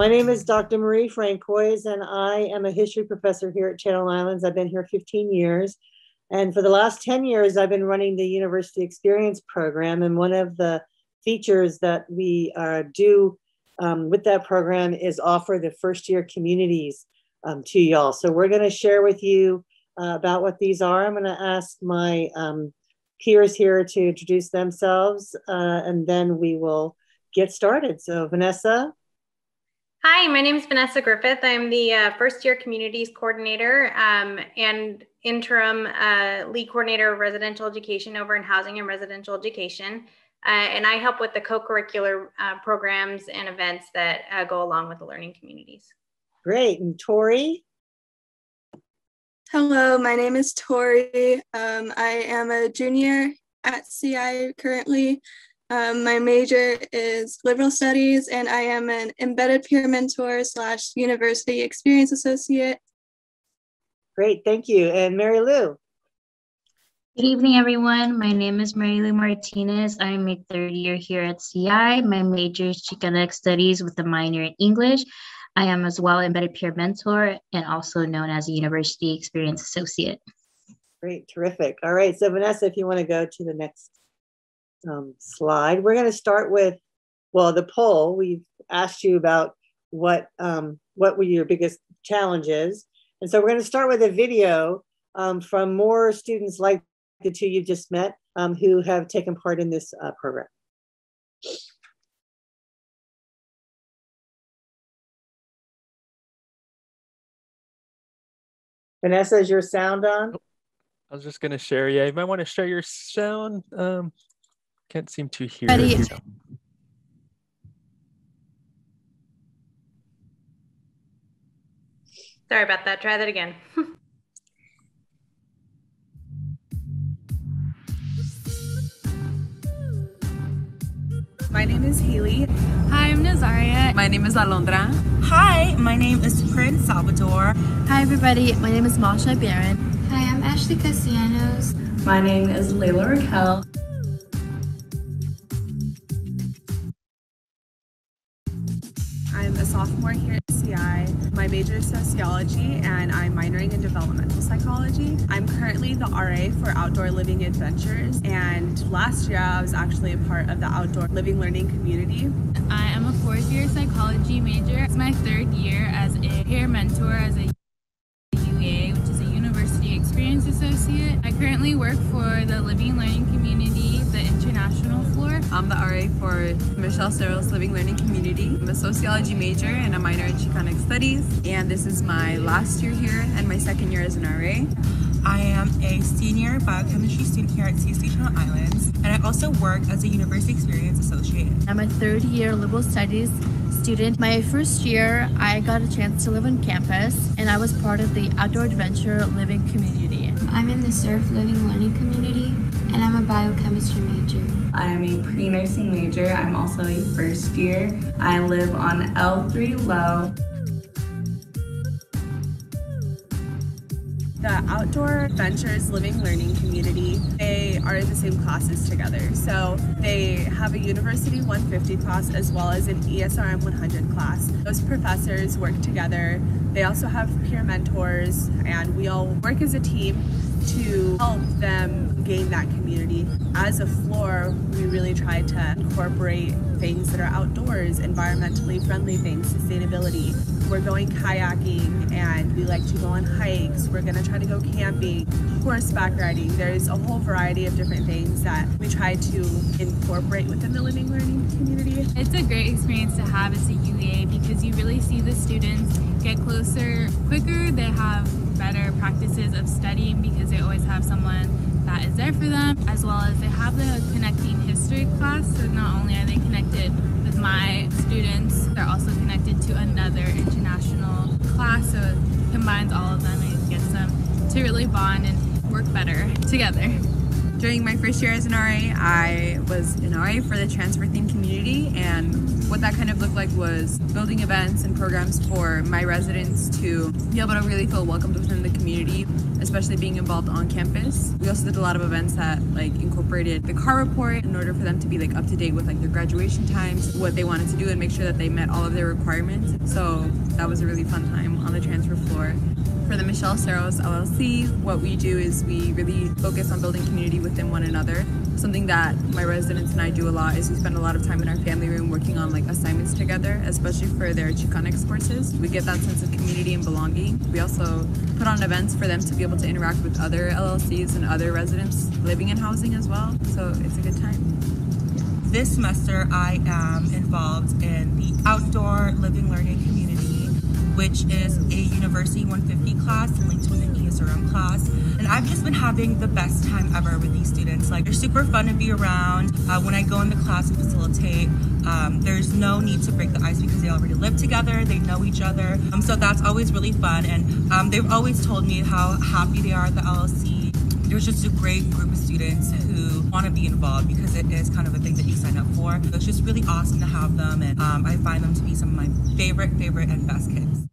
My name is Dr. Marie Francois, and I am a history professor here at Channel Islands. I've been here 15 years. And for the last 10 years, I've been running the University Experience Program. And one of the features that we do with that program is offer the first year communities to y'all. So we're going to share with you about what these are. I'm going to ask my peers here to introduce themselves, and then we will get started. So Vanessa. Hi, my name is Vanessa Griffith. I'm the first year communities coordinator and interim lead coordinator of residential education over in housing and residential education. And I help with the co-curricular programs and events that go along with the learning communities. Great. And Tori? Hello, my name is Tori. I am a junior at CI currently. My major is liberal studies, and I am an embedded peer mentor / university experience associate. Great, thank you. And Mary Lou? Good evening, everyone. My name is Mary Lou Martinez. I'm a third year here at CI. My major is Chicanx Studies with a minor in English. I am as well embedded peer mentor and also known as a university experience associate. Great, terrific. All right, so Vanessa, if you want to go to the next slide. We're going to start with, well, the poll. We've asked you about what were your biggest challenges. And so we're going to start with a video from more students like the two you just met who have taken part in this program. Vanessa, is your sound on? I was just going to share. Yeah, you might want to share your sound. Can't seem to hear. Ready. You. Sorry about that. Try that again. My name is Haley. Hi, I'm Nazaria. My name is Alondra. Hi, my name is Prince Salvador. Hi, everybody. My name is Masha Barron. Hi, I'm Ashley Castellanos. My name is Layla Raquel. I'm a sophomore here at CI. My major is sociology and I'm minoring in developmental psychology. I'm currently the RA for Outdoor Living Adventures, and last year I was actually a part of the Outdoor Living Learning community. I am a fourth year psychology major. It's my third year as a peer mentor as a UA, which is a University Experience Associate. I currently work for the Living Learning Community, the international floor. I'm the RA for Michelle Searle's Living Learning Community. I'm a sociology major and a minor in Chicanx Studies, and this is my last year here and my second year as an RA. I am a senior biochemistry student here at CSUCI Channel Islands, and I also work as a University Experience Associate. I'm a third year liberal studies student. My first year, I got a chance to live on campus, and I was part of the Outdoor Adventure Living Community. I'm in the Surf Living Learning Community, and I'm a biochemistry major. I am a pre-nursing major. I'm also a first year. I live on L3 Low. The Outdoor Adventures Living Learning Community, they are in the same classes together. So they have a University 150 class as well as an ESRM 100 class. Those professors work together. They also have peer mentors, and we all work as a team to help them gain that community. As a floor, we really try to incorporate things that are outdoors, environmentally friendly things, sustainability. We're going kayaking, and we like to go on hikes. We're gonna try to go camping, horseback riding. There's a whole variety of different things that we try to incorporate within the living learning community. It's a great experience to have as a UA because you really see the students get closer quicker. They have better practices of studying because they always have someone that is there for them, as well as they have the connecting history class. So not only are they connected with my students, they're also connected to another international class. So it combines all of them and gets them to really bond and work better together. During my first year as an RA, I was an RA for the transfer themed community, and what that kind of looked like was building events and programs for my residents to be able to really feel welcomed within the community, especially being involved on campus. We also did a lot of events that incorporated the car report in order for them to be up to date with their graduation times, what they wanted to do, and make sure that they met all of their requirements. So that was a really fun time on the transfer floor. For the Michelle Serros LLC, what we do is we really focus on building community within one another. Something that my residents and I do a lot is we spend a lot of time in our family room working on assignments together, especially for their Chicanx courses. We get that sense of community and belonging. We also put on events for them to be able to interact with other LLCs and other residents living in housing as well. So it's a good time. This semester, I am involved in the outdoor living learning community, which is a University 150 class linked with an ESRM class. And I've just been having the best time ever with these students. They're super fun to be around. When I go into class and facilitate, there's no need to break the ice because they already live together, they know each other. So that's always really fun. And they've always told me how happy they are at the LLC. There's just a great group of students who want to be involved because it is kind of a thing that you sign up for. So it's just really awesome to have them, and I find them to be some of my favorite and best kids.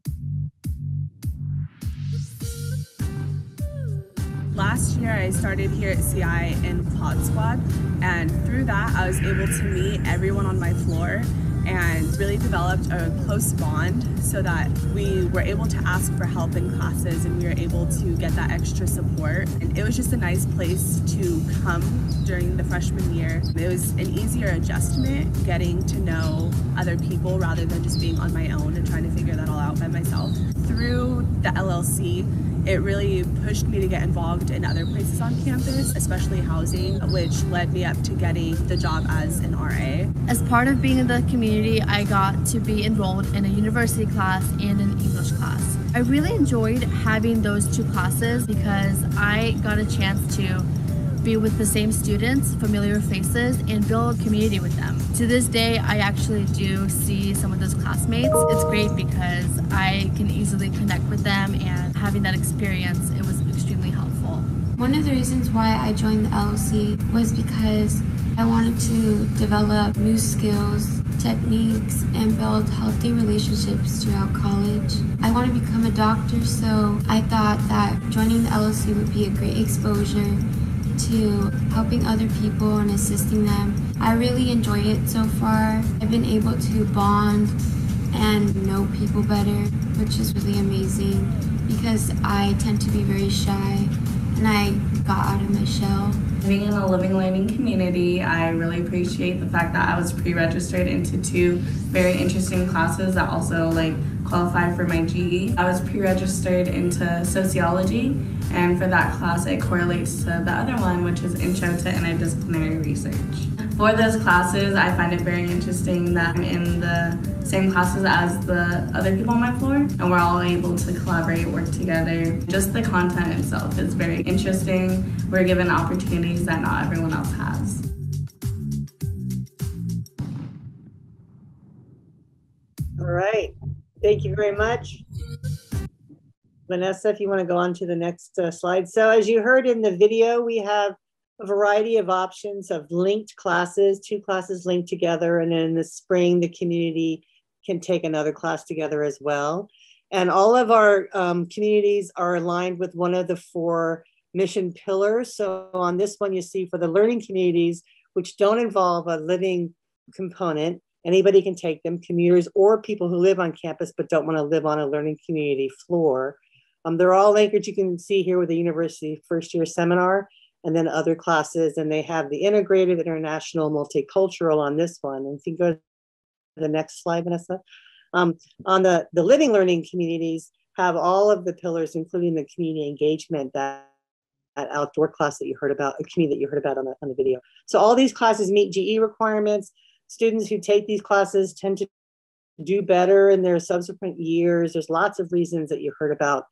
Last year, I started here at CI in Pod Squad, and through that, I was able to meet everyone on my floor and really developed a close bond so that we were able to ask for help in classes and we were able to get that extra support. And it was just a nice place to come during the freshman year. It was an easier adjustment getting to know other people rather than just being on my own and trying to figure that all out by myself. Through the LLC, it really pushed me to get involved in other places on campus, especially housing, which led me up to getting the job as an RA. As part of being in the community, I got to be enrolled in a university class and an English class. I really enjoyed having those two classes because I got a chance to be with the same students, familiar faces, and build community with them. To this day, I actually do see some of those classmates. It's great because I can easily connect with them, and having that experience, it was extremely helpful. One of the reasons why I joined the LLC was because I wanted to develop new skills, techniques, and build healthy relationships throughout college. I want to become a doctor, so I thought that joining the LLC would be a great exposure to helping other people and assisting them. I really enjoy it so far. I've been able to bond and know people better, which is really amazing because I tend to be very shy and I got out of my shell. Being in a living learning community, I really appreciate the fact that I was pre-registered into two very interesting classes that also qualified for my GE. I was pre-registered into sociology, and for that class it correlates to the other one, which is Intro to Interdisciplinary Research. For those classes, I find it very interesting that I'm in the same classes as the other people on my floor, and we're all able to collaborate, work together. Just the content itself is very interesting. We're given opportunities that not everyone else has. All right, thank you very much. Vanessa, if you want to go on to the next slide. So as you heard in the video, we have a variety of options of linked classes, two classes linked together, and then in the spring, the community can take another class together as well. And all of our communities are aligned with one of the 4 mission pillars. So on this one, you see for the learning communities, which don't involve a living component, anybody can take them, commuters or people who live on campus but don't want to live on a learning community floor. They're all anchored, you can see here with the university first year seminar and then other classes, and they have the integrated, international, multicultural on this one. And if you go to the next slide, Vanessa. On the living learning communities have all of the pillars, including the community engagement, that outdoor class that you heard about, a community that you heard about on the video. So all these classes meet GE requirements. Students who take these classes tend to do better in their subsequent years. There's lots of reasons that you heard about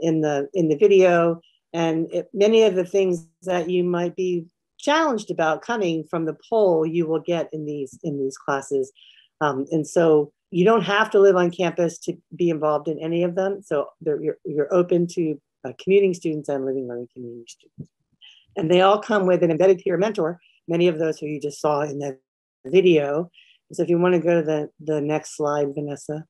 in the video, and many of the things that you might be challenged about coming from the poll, you will get in these classes. And so you don't have to live on campus to be involved in any of them. So you're open to commuting students and living learning community students. And they all come with an embedded peer mentor, many of those who you just saw in the video. So if you want to go to the next slide, Vanessa,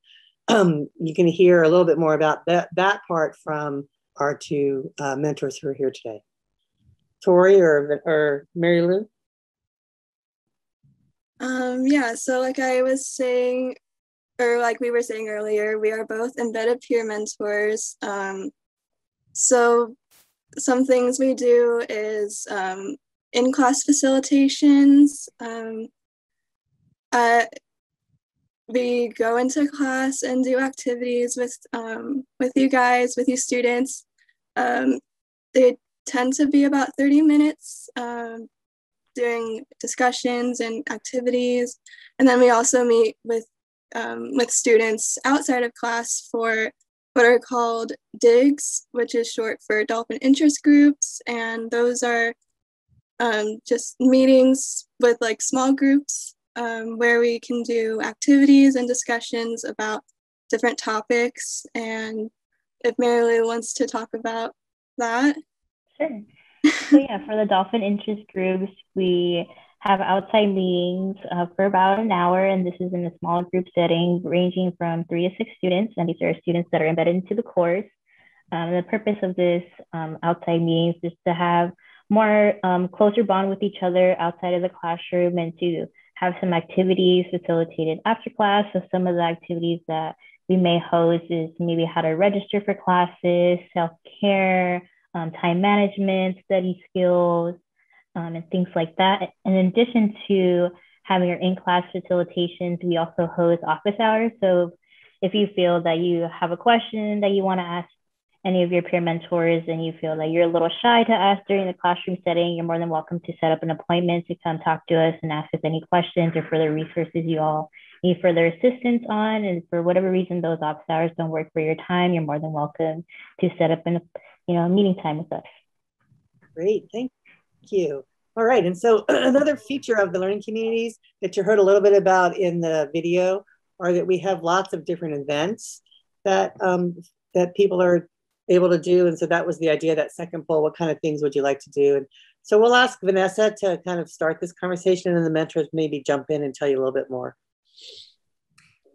you can hear a little bit more about that part from our two mentors who are here today. Tori or Mary Lou? Yeah, so like I was saying, or like we were saying earlier, we are both embedded peer mentors. So some things we do is in-class facilitations. We go into class and do activities with you guys, with you students. They tend to be about 30 minutes doing discussions and activities. And then we also meet with students outside of class for what are called DIGs, which is short for Dolphin Interest Groups. And those are just meetings with like small groups where we can do activities and discussions about different topics. And if Mary Lou wants to talk about that. Sure. So yeah, for the Dolphin interest groups, we have outside meetings for about an hour, and this is in a small group setting ranging from 3 to 6 students, and these are students that are embedded into the course. The purpose of this outside meetings is to have more closer bond with each other outside of the classroom and to have some activities facilitated after class. So some of the activities that we may host is maybe how to register for classes, self-care, time management, study skills, and things like that. And in addition to having our in-class facilitations, we also host office hours. So if you feel that you have a question that you want to ask any of your peer mentors and you feel that you're a little shy to ask during the classroom setting, you're more than welcome to set up an appointment to come talk to us and ask us any questions or further resources you all need further assistance on. And for whatever reason those office hours don't work for your time, you're more than welcome to set up a meeting time with us. Great, thank you. All right, and so another feature of the learning communities that you heard a little bit about in the video are that we have lots of different events that that people are able to do. And so that was the idea, that second poll, what kind of things would you like to do? And so we'll ask Vanessa to kind of start this conversation, and the mentors maybe jump in and tell you a little bit more.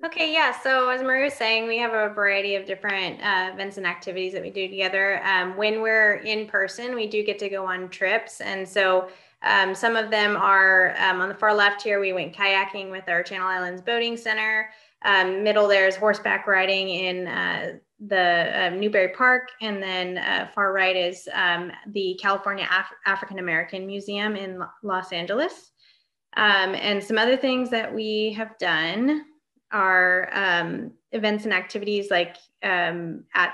Okay, yeah, so as Maria was saying, we have a variety of different events and activities that we do together. When we're in person, we do get to go on trips. And so some of them are on the far left here, we went kayaking with our Channel Islands Boating Center. Middle there's horseback riding in the Newberry Park. And then far right is the California African American Museum in Los Angeles. And some other things that we have done are events and activities like at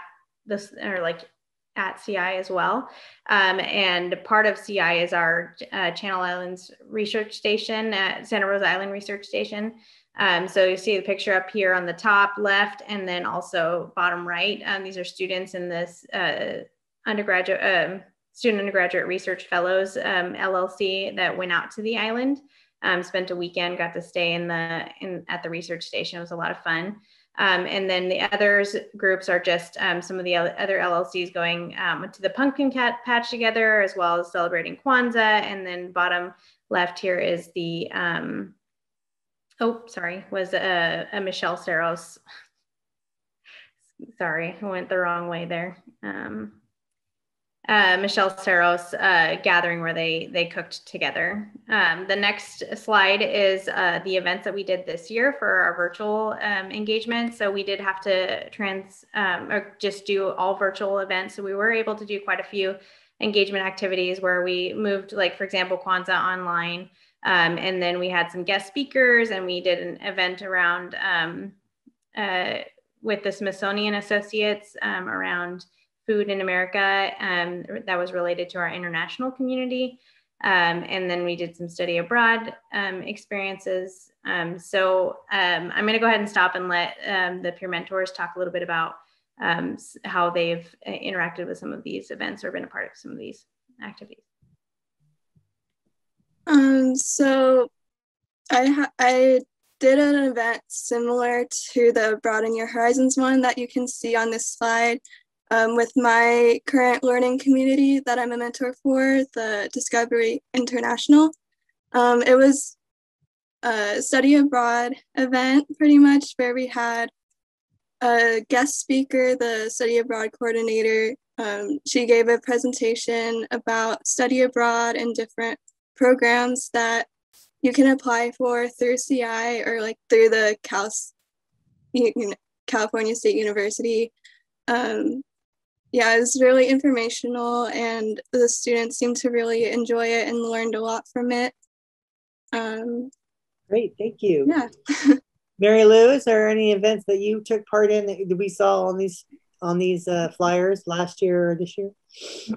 CI as well. And part of CI is our Channel Islands Research Station at Santa Rosa Island Research Station. So you see the picture up here on the top left, and then also bottom right. These are students in this student undergraduate research fellows LLC that went out to the island. Spent a weekend, got to stay at the research station. It was a lot of fun. And then the others groups are just some of the other LLCs going to the pumpkin patch together, as well as celebrating Kwanzaa. And then bottom left here is the, was a Michelle Serros. Sorry, I went the wrong way there. Michelle Serros gathering where they cooked together. The next slide is the events that we did this year for our virtual engagement. So we did have to or just do all virtual events. So we were able to do quite a few engagement activities where we moved, like for example, Kwanzaa online. And then we had some guest speakers, and we did an event around with the Smithsonian Associates around food in America that was related to our international community. And then we did some study abroad experiences. So I'm gonna go ahead and stop and let the peer mentors talk a little bit about how they've interacted with some of these events or been a part of some of these activities. So I did an event similar to the Broaden Your Horizons one that you can see on this slide. with my current learning community that I'm a mentor for, the Discovery International. It was a study abroad event pretty much where we had a guest speaker, the study abroad coordinator. She gave a presentation about study abroad and different programs that you can apply for through CI or like through the California State University. Yeah, it was really informational and the students seemed to really enjoy it and learned a lot from it. Great, thank you. Yeah. Mary Lou, is there any events that you took part in that we saw on these flyers last year or this year?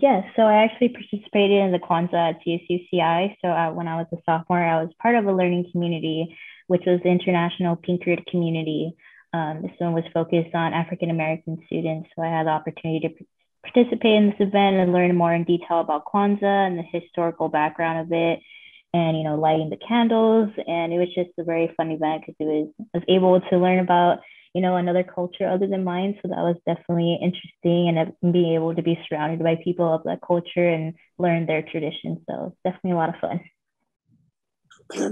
Yes, so I actually participated in the Kwanzaa at CSUCI. So when I was a sophomore, I was part of a learning community, which was the International Pinkard Community. This one was focused on African American students. So I had the opportunity to participate in this event and learn more in detail about Kwanzaa and the historical background of it, and lighting the candles. And it was just a very fun event because I was able to learn about another culture other than mine. So that was definitely interesting, and being able to be surrounded by people of that culture and learn their traditions. So it's definitely a lot of fun.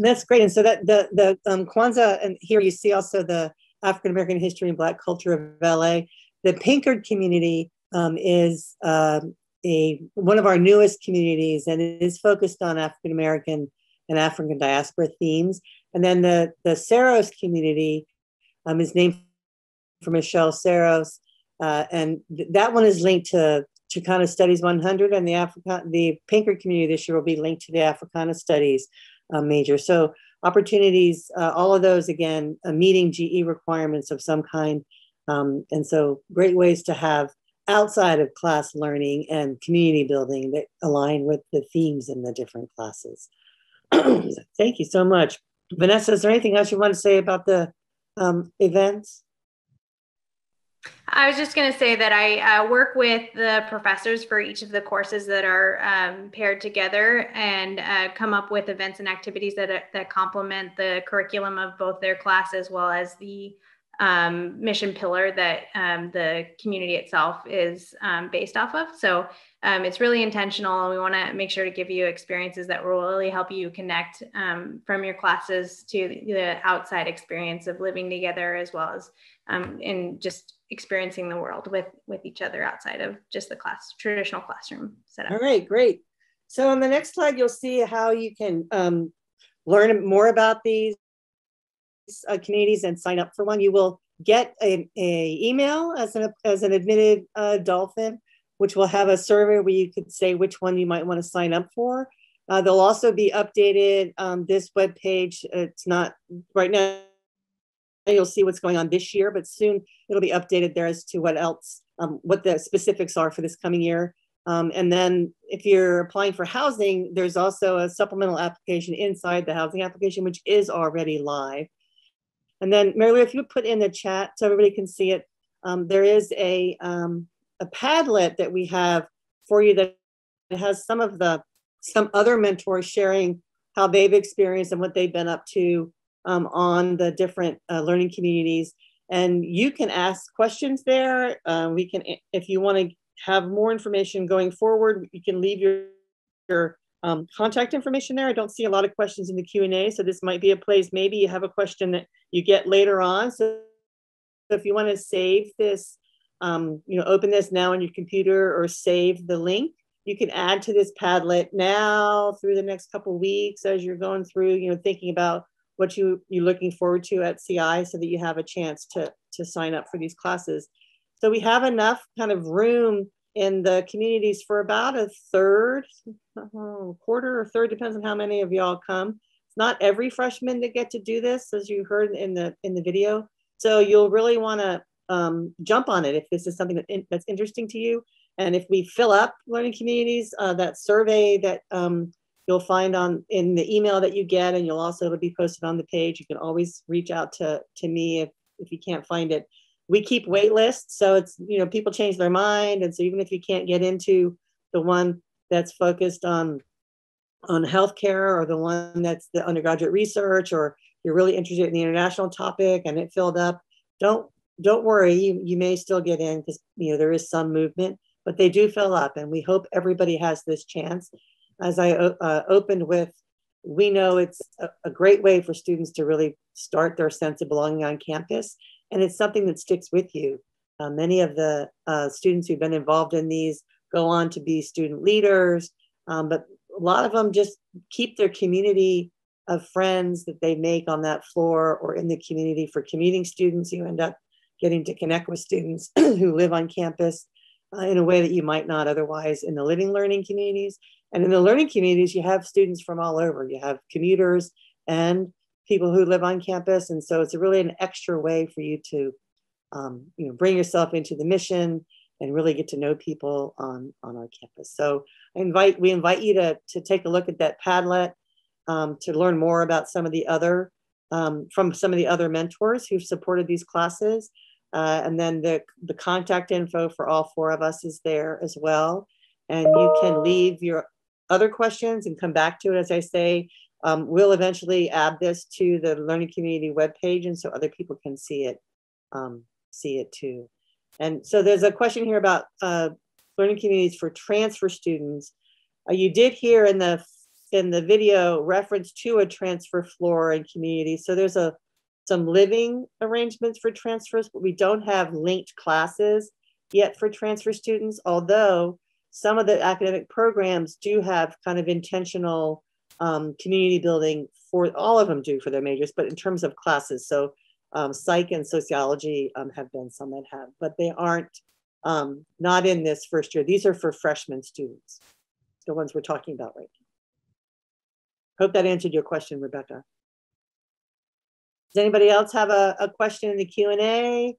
That's great. And so that the Kwanzaa, and here you see also the African American history and Black culture of LA. The Pinkard community is one of our newest communities, and it is focused on African American and African diaspora themes. And then the Saros community is named for Michelle Saros, and that one is linked to Chicana Studies 100, and the Pinkard community this year will be linked to the Africana Studies major. So opportunities, all of those again, meeting GE requirements of some kind, and so great ways to have outside of class learning and community building that align with the themes in the different classes. Thank you so much. Vanessa, is there anything else you want to say about the events? I was just going to say that I work with the professors for each of the courses that are paired together and come up with events and activities that complement the curriculum of both their class as well as the mission pillar that the community itself is based off of. So it's really intentional, and we want to make sure to give you experiences that will really help you connect from your classes to the outside experience of living together, as well as in just experiencing the world with each other outside of just the traditional classroom setup. All right, great. So on the next slide, you'll see how you can learn more about these communities and sign up for one. You will get a email as an admitted Dolphin, which will have a survey where you could say which one you might want to sign up for. They'll also be updated. This webpage, it's not right now. You'll see what's going on this year, but soon it'll be updated there as to what else, what the specifics are for this coming year. And then if you're applying for housing, there's also a supplemental application inside the housing application, which is already live. And then Mary Lou, if you put in the chat so everybody can see it, there is a Padlet that we have for you that has some other mentors sharing how they've experienced and what they've been up to on the different learning communities. And you can ask questions there. We can, if you want to have more information going forward, you can leave your contact information there. I don't see a lot of questions in the Q&A, so this might be a place, maybe you have a question that you get later on. So if you want to save this, open this now on your computer or save the link, you can add to this Padlet now through the next couple of weeks as you're going through, thinking about what you're looking forward to at CI, so that you have a chance to sign up for these classes. So we have enough kind of room in the communities for about a third, quarter or third, depends on how many of y'all come. It's not every freshman that get to do this, as you heard in the video. So you'll really want to jump on it if this is something that's interesting to you. And if we fill up learning communities, that survey that you'll find in the email that you get, and you'll also, it'll be posted on the page. You can always reach out to me if you can't find it. We keep wait lists, so it's, people change their mind. And so even if you can't get into the one that's focused on healthcare, or the one that's the undergraduate research, or you're really interested in the international topic and it filled up, don't don't worry, you may still get in because there is some movement, but they do fill up, and we hope everybody has this chance. As I opened with, we know it's a great way for students to really start their sense of belonging on campus, and it's something that sticks with you. Many of the students who've been involved in these go on to be student leaders, but a lot of them just keep their community of friends that they make on that floor or in the community. For commuting students, you end up getting to connect with students who live on campus in a way that you might not otherwise in the living learning communities. And in the learning communities, you have students from all over. You have commuters and people who live on campus. And so it's really an extra way for you to bring yourself into the mission and really get to know people on our campus. So we invite you to take a look at that Padlet, to learn more about some of the other, from some of the other mentors who've supported these classes. And then the contact info for all 4 of us is there as well. And you can leave your other questions and come back to it. As I say, we'll eventually add this to the learning community webpage, and so other people can see it too. And so there's a question here about learning communities for transfer students. You did hear in the video reference to a transfer floor and community. So there's some living arrangements for transfers, but we don't have linked classes yet for transfer students, although some of the academic programs do have kind of intentional community building for, all of them do for their majors, but in terms of classes. So psych and sociology have been some that have, but they aren't, not in this first year. These are for freshman students, the ones we're talking about right now. Hope that answered your question, Rebecca. Does anybody else have a question in the Q&A?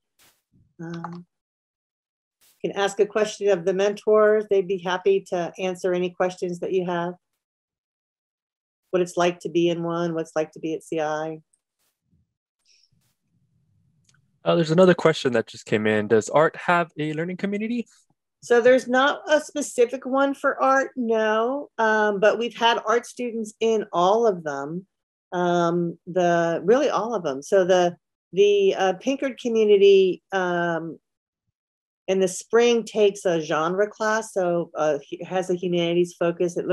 You can ask a question of the mentors. They'd be happy to answer any questions that you have. What it's like to be in one, what's like to be at CI. There's another question that just came in. Does art have a learning community? So there's not a specific one for art, no, but we've had art students in all of them, really all of them. So the Pinkard community in the spring takes a genre class, so it has a humanities focus. It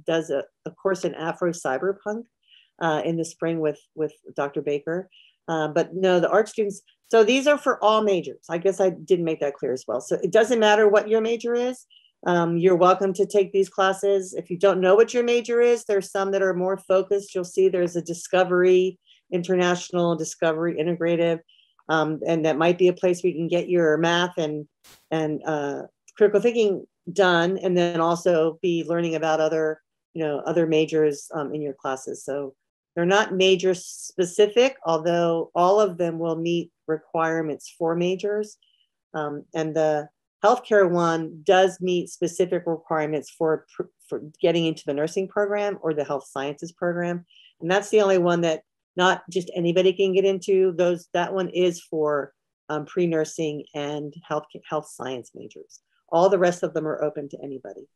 does a course in Afro cyberpunk in the spring with Dr. Baker. But no, the art students, so these are for all majors. I guess I didn't make that clear as well. So it doesn't matter what your major is. You're welcome to take these classes. If you don't know what your major is, there's some that are more focused. You'll see there's a discovery, international, discovery, integrative, and that might be a place where you can get your math and critical thinking done, and then also be learning about other majors in your classes. So they're not major specific, although all of them will meet requirements for majors. And the healthcare one does meet specific requirements for getting into the nursing program or the health sciences program. And that's the only one that not just anybody can get into. That one is for pre-nursing and health science majors. All the rest of them are open to anybody.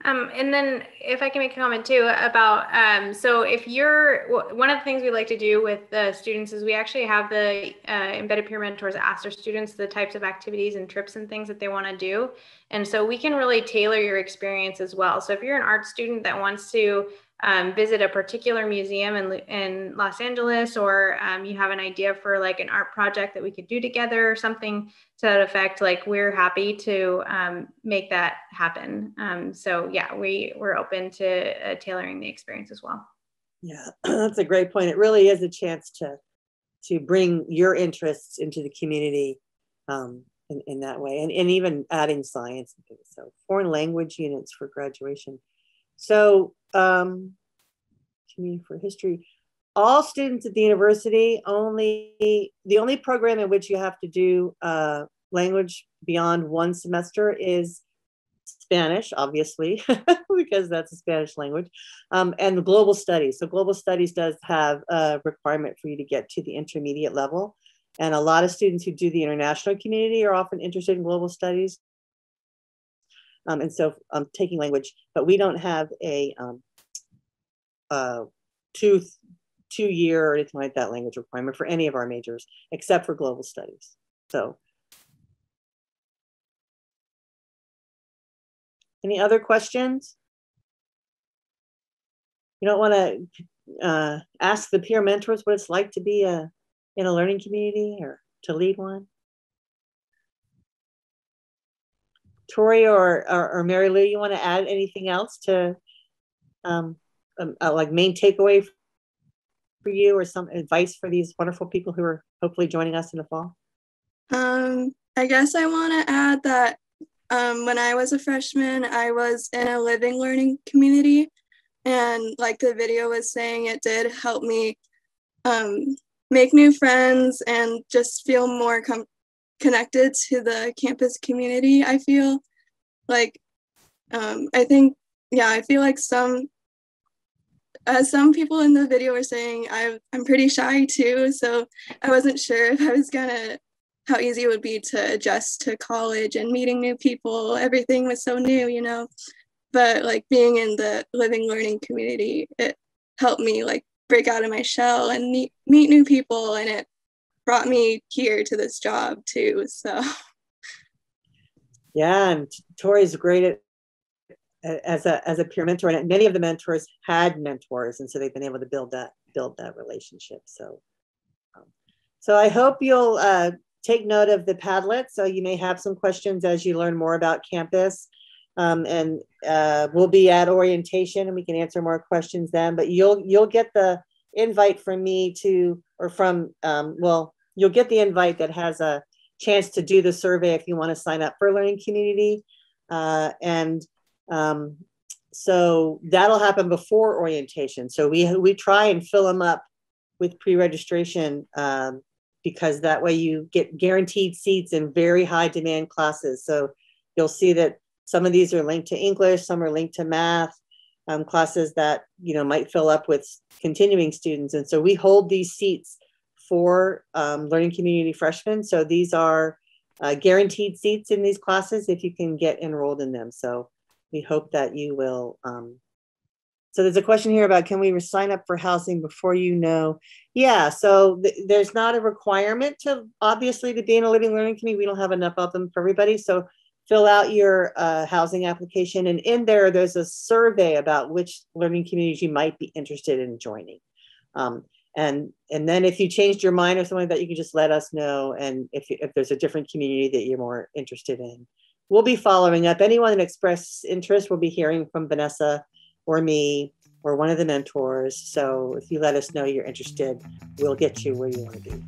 And then if I can make a comment too about, so if one of the things we like to do with the students is we actually have the embedded peer mentors ask their students the types of activities and trips and things that they want to do. And so we can really tailor your experience as well. So if you're an art student that wants to visit a particular museum in Los Angeles, or you have an idea for like an art project that we could do together or something to that effect, like we're happy to make that happen. So yeah, we're open to tailoring the experience as well. Yeah, that's a great point. It really is a chance to bring your interests into the community in that way, and even adding science and things. So foreign language units for graduation. So community for history, all students at the university, the only program in which you have to do language beyond one semester is Spanish, obviously, because that's a Spanish language, and the global studies. So global studies does have a requirement for you to get to the intermediate level. And a lot of students who do the international community are often interested in global studies. And so taking language, but we don't have a 2-year or anything like that language requirement for any of our majors, except for global studies. So, any other questions? You don't want to ask the peer mentors what it's like to be in a learning community or to lead one? Tori or Mary Lou, you want to add anything else to like main takeaway for you, or some advice for these wonderful people who are hopefully joining us in the fall? I guess I want to add that when I was a freshman, I was in a living learning community, and like the video was saying, it did help me make new friends and just feel more connected to the campus community. I feel like I feel like some people in the video were saying, I'm pretty shy too, so I wasn't sure if I was how easy it would be to adjust to college and meeting new people. Everything was so new, you know, but like being in the living learning community, it helped me like break out of my shell and meet new people, and it brought me here to this job too. So yeah, and Tori's great as a peer mentor, and many of the mentors had mentors, and so they've been able to build that relationship. So I hope you'll take note of the Padlet, so you may have some questions as you learn more about campus. And we'll be at orientation, and we can answer more questions then. But you'll get the invite from me you'll get the invite that has a chance to do the survey if you want to sign up for Learning Community. So that'll happen before orientation. So we try and fill them up with pre-registration because that way you get guaranteed seats in very high demand classes. So you'll see that some of these are linked to English, some are linked to math, classes that might fill up with continuing students. And so we hold these seats for Learning Community freshmen. So these are guaranteed seats in these classes if you can get enrolled in them. So we hope that you will. So there's a question here about, can we sign up for housing before you know? Yeah, so there's not a requirement obviously to be in a living learning community. We don't have enough of them for everybody. So fill out your housing application, and in there's a survey about which learning communities you might be interested in joining. And then if you changed your mind or something like that, you can just let us know. And if there's a different community that you're more interested in, we'll be following up. Anyone that expressed interest will be hearing from Vanessa or me or one of the mentors. So if you let us know you're interested, we'll get you where you want to be.